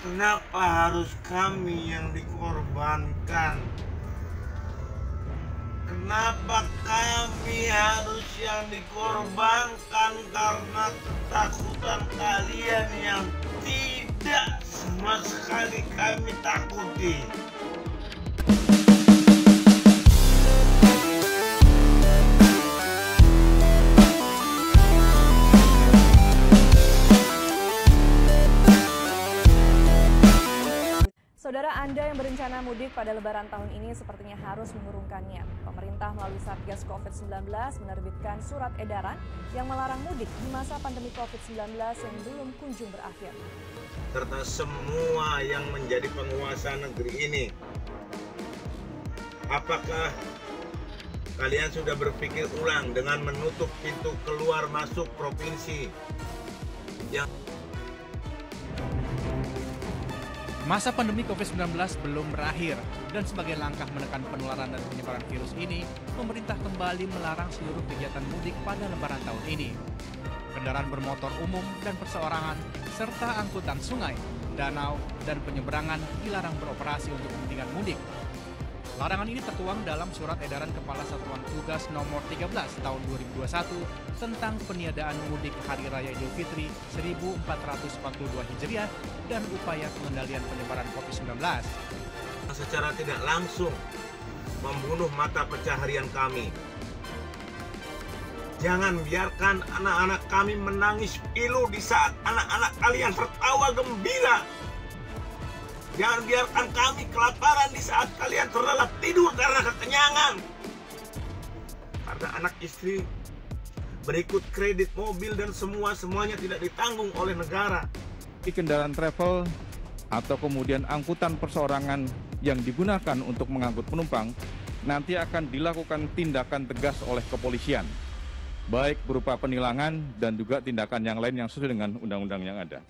Kenapa harus kami yang dikorbankan? Kenapa kami harus yang dikorbankan karena ketakutan kalian yang tidak sama sekali kami takuti? Saudara Anda yang berencana mudik pada Lebaran tahun ini sepertinya harus mengurungkannya. Pemerintah melalui Satgas COVID-19 menerbitkan surat edaran yang melarang mudik di masa pandemi COVID-19 yang belum kunjung berakhir. Serta semua yang menjadi penguasa negeri ini. Apakah kalian sudah berpikir ulang dengan menutup pintu keluar masuk provinsi yang Masa pandemi COVID-19 belum berakhir dan sebagai langkah menekan penularan dan penyebaran virus ini, pemerintah kembali melarang seluruh kegiatan mudik pada Lebaran tahun ini. Kendaraan bermotor umum dan perseorangan, serta angkutan sungai, danau, dan penyeberangan dilarang beroperasi untuk kepentingan mudik. Larangan ini tertuang dalam Surat Edaran Kepala Satuan Tugas Nomor 13 Tahun 2021 tentang peniadaan mudik Hari Raya Idul Fitri 1442 Hijriah dan upaya pengendalian penyebaran COVID-19. secara tidak langsung membunuh mata pencaharian kami. Jangan biarkan anak-anak kami menangis pilu di saat anak-anak kalian tertawa gembira. Jangan biarkan kami kelaparan di saat kalian terlelap tidur karena kekenyangan. Karena anak istri berikut kredit mobil dan semuanya tidak ditanggung oleh negara. Kendaraan travel atau kemudian angkutan perseorangan yang digunakan untuk mengangkut penumpang nanti akan dilakukan tindakan tegas oleh kepolisian, baik berupa penilangan dan juga tindakan yang lain yang sesuai dengan undang-undang yang ada.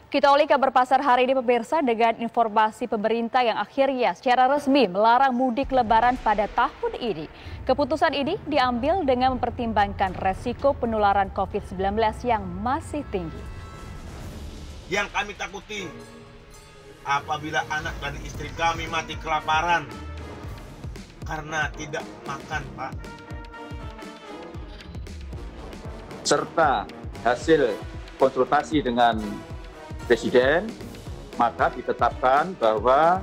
Kita awali kabar pasar hari ini pemirsa dengan informasi pemerintah yang akhirnya secara resmi melarang mudik lebaran pada tahun ini. Keputusan ini diambil dengan mempertimbangkan resiko penularan COVID-19 yang masih tinggi. Yang kami takuti apabila anak dan istri kami mati kelaparan karena tidak makan, Pak. Serta hasil konsultasi dengan Presiden, maka ditetapkan bahwa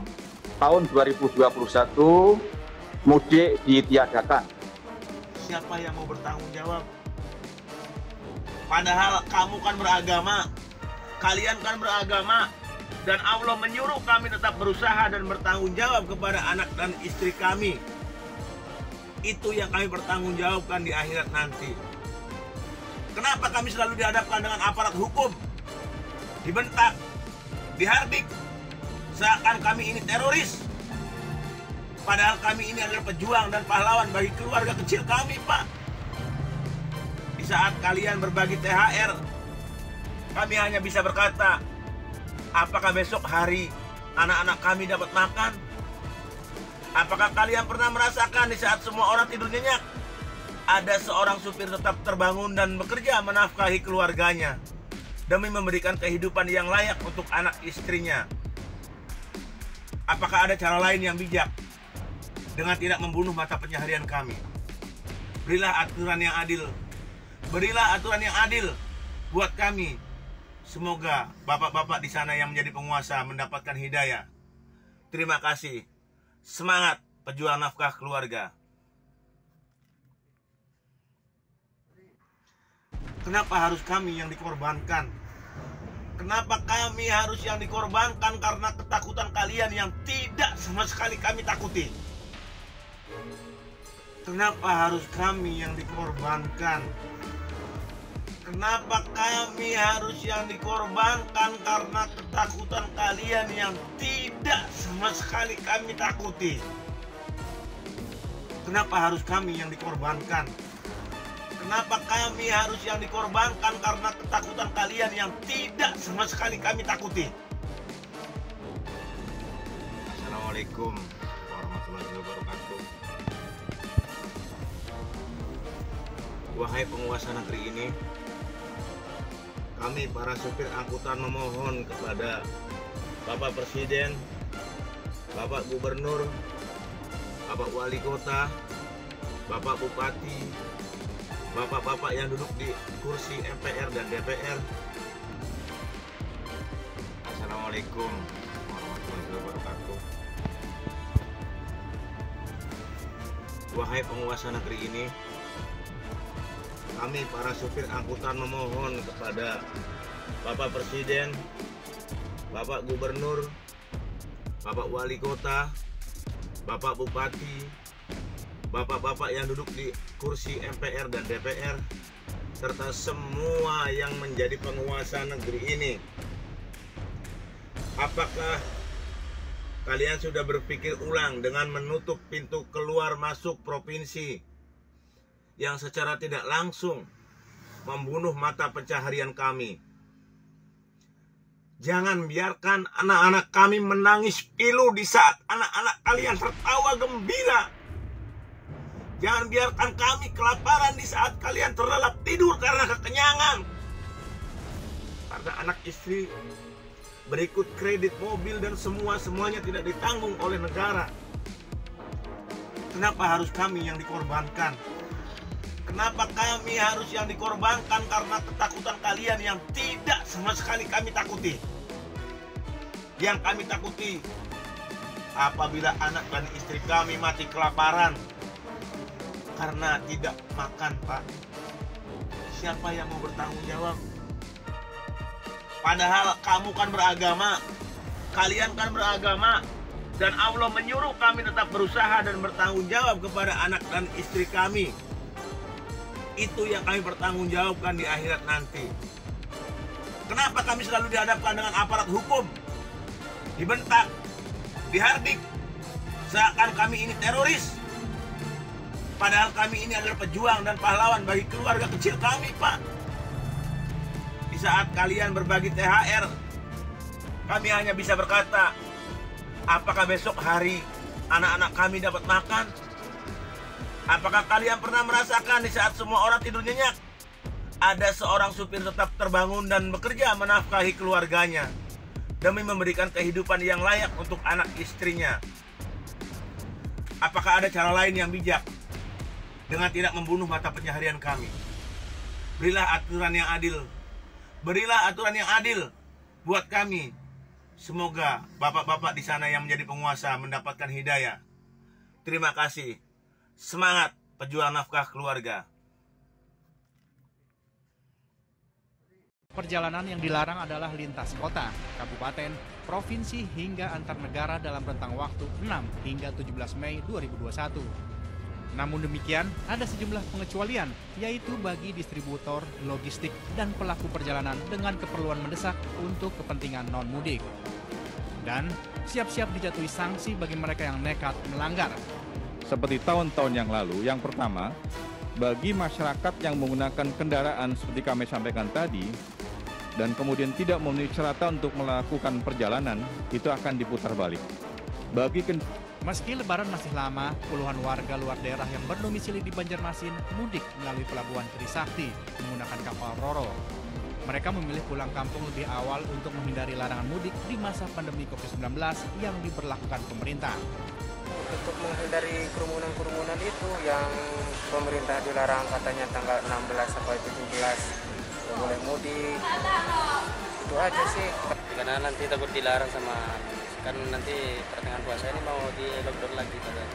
tahun 2021 mudik ditiadakan. Siapa yang mau bertanggung jawab? Padahal kamu kan beragama, kalian kan beragama, dan Allah menyuruh kami tetap berusaha dan bertanggung jawab kepada anak dan istri kami. Itu yang kami bertanggung jawabkan di akhirat nanti. Kenapa kami selalu dihadapkan dengan aparat hukum? Dibentak, dihardik, seakan kami ini teroris. Padahal kami ini adalah pejuang dan pahlawan bagi keluarga kecil kami, Pak. Di saat kalian berbagi THR, kami hanya bisa berkata, apakah besok hari anak-anak kami dapat makan? Apakah kalian pernah merasakan di saat semua orang tidur nyenyak, ada seorang supir tetap terbangun dan bekerja menafkahi keluarganya demi memberikan kehidupan yang layak untuk anak istrinya? Apakah ada cara lain yang bijak dengan tidak membunuh mata pencaharian kami? Berilah aturan yang adil. Berilah aturan yang adil buat kami. Semoga bapak-bapak di sana yang menjadi penguasa mendapatkan hidayah. Terima kasih. Semangat pejuang nafkah keluarga. Kenapa harus kami yang dikorbankan? Kenapa kami harus yang dikorbankan karena ketakutan kalian yang tidak sama sekali kami takuti? Kenapa harus kami yang dikorbankan? Kenapa kami harus yang dikorbankan karena ketakutan kalian yang tidak sama sekali kami takuti? Kenapa harus kami yang dikorbankan? Kenapa kami harus yang dikorbankan karena ketakutan kalian yang tidak sama sekali kami takuti? Assalamualaikum warahmatullahi wabarakatuh. Wahai penguasa negeri ini, Kami para supir angkutan memohon kepada Bapak Presiden, Bapak Gubernur, Bapak Wali Kota, Bapak Bupati, Bapak-bapak yang duduk di kursi MPR dan DPR. Assalamualaikum warahmatullahi wabarakatuh. Wahai penguasa negeri ini, kami para supir angkutan memohon kepada Bapak Presiden, Bapak Gubernur, Bapak Wali Kota, Bapak Bupati, Bapak-bapak yang duduk di kursi MPR dan DPR, serta semua yang menjadi penguasa negeri ini. Apakah kalian sudah berpikir ulang dengan menutup pintu keluar masuk provinsi yang secara tidak langsung membunuh mata pencaharian kami? Jangan biarkan anak-anak kami menangis pilu di saat anak-anak kalian tertawa gembira. Jangan biarkan kami kelaparan di saat kalian terlelap tidur karena kekenyangan. Karena anak istri berikut kredit mobil dan semuanya tidak ditanggung oleh negara. Kenapa harus kami yang dikorbankan? Kenapa kami harus yang dikorbankan karena ketakutan kalian yang tidak sama sekali kami takuti? Yang kami takuti apabila anak dan istri kami mati kelaparan karena tidak makan, Pak. Siapa yang mau bertanggung jawab? Padahal kamu kan beragama, kalian kan beragama, dan Allah menyuruh kami tetap berusaha dan bertanggung jawab kepada anak dan istri kami. Itu yang kami pertanggungjawabkan di akhirat nanti. Kenapa kami selalu dihadapkan dengan aparat hukum? Dibentak, dihardik, seakan kami ini teroris. Padahal kami ini adalah pejuang dan pahlawan bagi keluarga kecil kami, Pak. Di saat kalian berbagi THR, kami hanya bisa berkata, apakah besok hari anak-anak kami dapat makan? Apakah kalian pernah merasakan di saat semua orang tidur nyenyak, ada seorang supir tetap terbangun dan bekerja menafkahi keluarganya demi memberikan kehidupan yang layak untuk anak istrinya? Apakah ada cara lain yang bijak dengan tidak membunuh mata pencaharian kami? Berilah aturan yang adil. Berilah aturan yang adil buat kami. Semoga bapak-bapak di sana yang menjadi penguasa mendapatkan hidayah. Terima kasih. Semangat pejuang nafkah keluarga. Perjalanan yang dilarang adalah lintas kota, kabupaten, provinsi hingga antar negara dalam rentang waktu 6 hingga 17 Mei 2021. Namun demikian, ada sejumlah pengecualian, yaitu bagi distributor, logistik, dan pelaku perjalanan dengan keperluan mendesak untuk kepentingan non-mudik. Dan siap-siap dijatuhi sanksi bagi mereka yang nekat melanggar. Seperti tahun-tahun yang lalu, yang pertama, bagi masyarakat yang menggunakan kendaraan seperti kami sampaikan tadi, dan kemudian tidak memenuhi syarat untuk melakukan perjalanan, itu akan diputar balik. Meski lebaran masih lama, puluhan warga luar daerah yang berdomisili di Banjarmasin mudik melalui pelabuhan Trisakti menggunakan kapal Roro. Mereka memilih pulang kampung lebih awal untuk menghindari larangan mudik di masa pandemi COVID-19 yang diberlakukan pemerintah. Untuk menghindari kerumunan-kerumunan itu yang pemerintah dilarang katanya tanggal 16 sampai 17 boleh mudik. Itu aja sih. Karena nanti takut dilarang sama kan nanti pertengahan puasa ini mau di lockdown lagi katanya.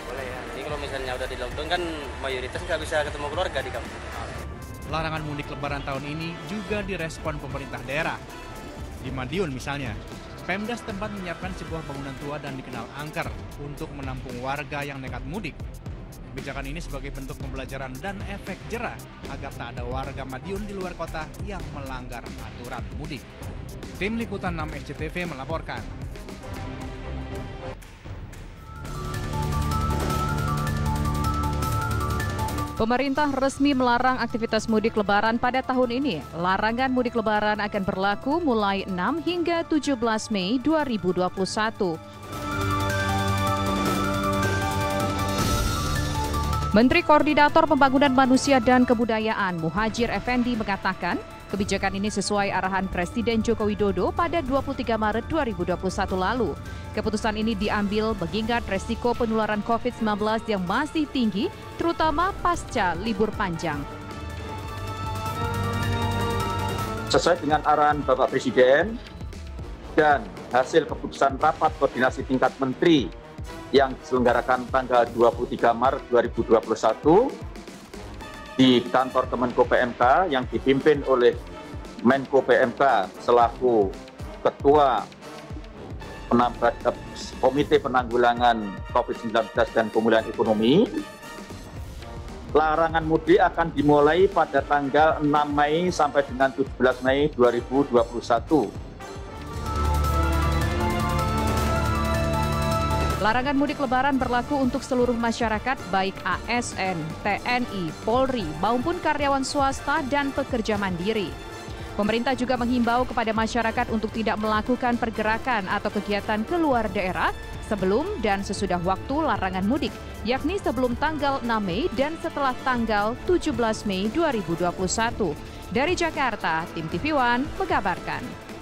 Boleh ya. Jadi kalau misalnya udah di lockdown kan mayoritas nggak bisa ketemu keluarga di kampung. Larangan mudik lebaran tahun ini juga direspon pemerintah daerah. Di Madiun misalnya, Pemda setempat menyiapkan sebuah bangunan tua dan dikenal angker untuk menampung warga yang nekat mudik. Kebijakan ini sebagai bentuk pembelajaran dan efek jerah agar tak ada warga Madiun di luar kota yang melanggar aturan mudik. Tim Liputan 6 SCTV melaporkan. Pemerintah resmi melarang aktivitas mudik lebaran pada tahun ini. Larangan mudik lebaran akan berlaku mulai 6 hingga 17 Mei 2021. Menteri Koordinator Pembangunan Manusia dan Kebudayaan Muhadjir Effendi mengatakan, Kebijakan ini sesuai arahan Presiden Joko Widodo pada 23 Maret 2021 lalu. Keputusan ini diambil mengingat resiko penularan COVID-19 yang masih tinggi, terutama pasca libur panjang. Sesuai dengan arahan Bapak Presiden dan hasil keputusan rapat koordinasi tingkat menteri yang diselenggarakan tanggal 23 Maret 2021 di kantor Kemenko PMK yang dipimpin oleh Menko PMK selaku Ketua Komite Penanggulangan COVID-19 dan Pemulihan Ekonomi. Larangan mudik akan dimulai pada tanggal 6 Mei sampai dengan 17 Mei 2021. Larangan mudik lebaran berlaku untuk seluruh masyarakat baik ASN, TNI, Polri maupun karyawan swasta dan pekerja mandiri. Pemerintah juga menghimbau kepada masyarakat untuk tidak melakukan pergerakan atau kegiatan keluar daerah sebelum dan sesudah waktu larangan mudik, yakni sebelum tanggal 6 Mei dan setelah tanggal 17 Mei 2021. Dari Jakarta, tim TV One mengabarkan.